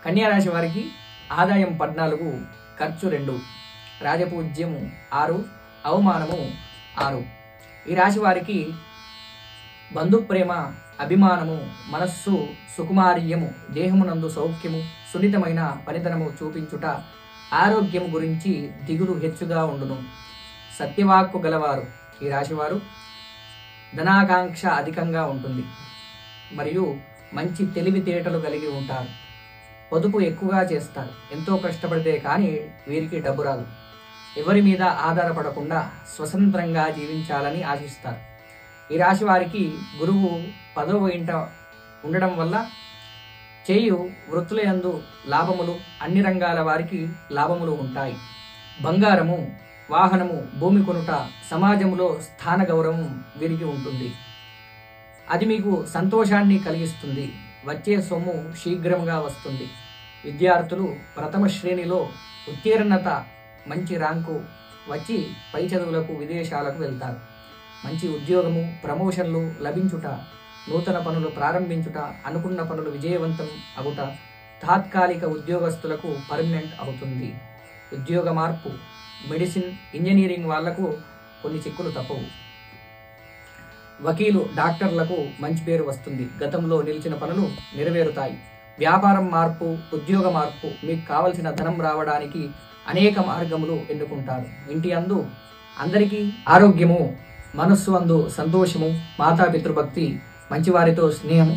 కన్యా రాశి వారికి ఆదాయం 14, ఖర్చు 2, రాజపూజ్యము 6, అవమానము 6. ఈ రాశి వారికి బంధుప్రేమ, అభిమానము, మనస్సు సుకుమార్యము, దేహమునందు సౌఖ్యము, సున్నితమైన పనితనము చూపించుట, ఆరోగ్యము గురించి దిగులు హెచ్చుగా ఉండును. సత్యవాక్కు గలవారు ఈ రాశివారు. ధనాకాంక్ష అధికంగా ఉంటుంది మరియు మంచి తెలివితేటలు కలిగి ఉంటారు. పొదుపు ఎక్కువగా చేస్తారు. ఎంతో కష్టపడితే కానీ వీరికి డబ్బు రాదు. ఎవరి మీద ఆధారపడకుండా స్వతంత్రంగా జీవించాలని ఆశిస్తారు. ఈ రాశి వారికి గురువు 10వ ఇంట ఉండడం వల్ల చేయు వృత్తులయందు లాభములు, అన్ని రంగాల వారికి లాభములు ఉంటాయి. బంగారము, వాహనము, భూమి కొనుట, సమాజంలో స్థాన గౌరవం వీరికి ఉంటుంది. అది మీకు సంతోషాన్ని కలిగిస్తుంది. వచ్చే సొమ్ము శీఘ్రంగా వస్తుంది. విద్యార్థులు ప్రథమ శ్రేణిలో ఉత్తీర్ణత, మంచి ర్యాంకు వచ్చి పై చదువులకు విదేశాలకు వెళ్తారు. మంచి ఉద్యోగము, ప్రమోషన్లు లభించుట, నూతన పనులు ప్రారంభించుట, అనుకున్న పనులు విజయవంతం అగుట, తాత్కాలిక ఉద్యోగస్తులకు పర్మనెంట్ అవుతుంది. ఉద్యోగ మార్పు, మెడిసిన్, ఇంజనీరింగ్ వాళ్లకు కొన్ని చిక్కులు తప్పవు. వకీలు, డాక్టర్లకు మంచి పేరు వస్తుంది. గతంలో నిలిచిన పనులు నెరవేరుతాయి. వ్యాపారం మార్పు, ఉద్యోగ మార్పు, మీకు కావలసిన ధనం రావడానికి అనేక మార్గములు ఎన్నుకుంటారు. ఇంటి అందు అందరికీ ఆరోగ్యము, మనస్సు అందు సంతోషము, మాతాపితృభక్తి, మంచివారితో స్నేహము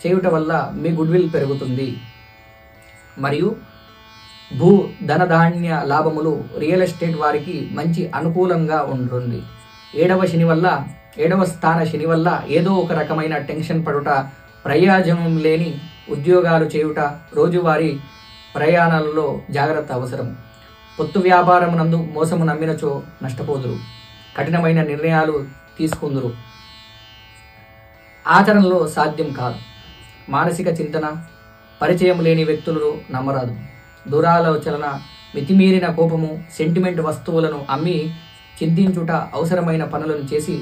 చేయుట వల్ల మీ గుడ్విల్ పెరుగుతుంది. మరియు భూ ధనధాన్య లాభములు, రియల్ ఎస్టేట్ వారికి మంచి అనుకూలంగా ఉంటుంది. 7వ స్థాన శని వల్ల ఏదో ఒక రకమైన టెన్షన్ పడుట, ప్రయోజనం లేని ఉద్యోగాలు చేయుట, రోజువారీ ప్రయాణాలలో జాగ్రత్త అవసరం. పొత్తు వ్యాపారమునందు మోసము నమ్మినచో నష్టపోదురు. కఠినమైన నిర్ణయాలు తీసుకుందురు. ఆచరణలో సాధ్యం కాదు. మానసిక చింతన, పరిచయం లేని వ్యక్తులను నమ్మరాదు. దురాలోచన, మితిమీరిన కోపము, సెంటిమెంట్ వస్తువులను అమ్మి చింతించుట, అవసరమైన పనులను చేసి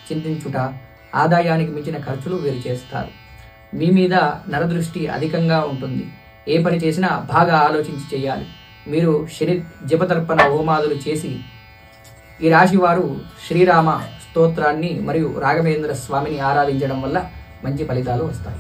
చింతించుట, ఆదాయానికి మించిన ఖర్చులు వీరు చేస్తారు. మీ మీద నరదృష్టి అధికంగా ఉంటుంది. ఏ పని చేసినా బాగా ఆలోచించి చేయాలి. మీరు శని జపతర్పణ హోమాదులు చేసి ఈ రాశి వారు శ్రీరామ స్తోత్రాన్ని మరియు రాఘవేంద్ర స్వామిని ఆరాధించడం వల్ల మంచి ఫలితాలు వస్తాయి.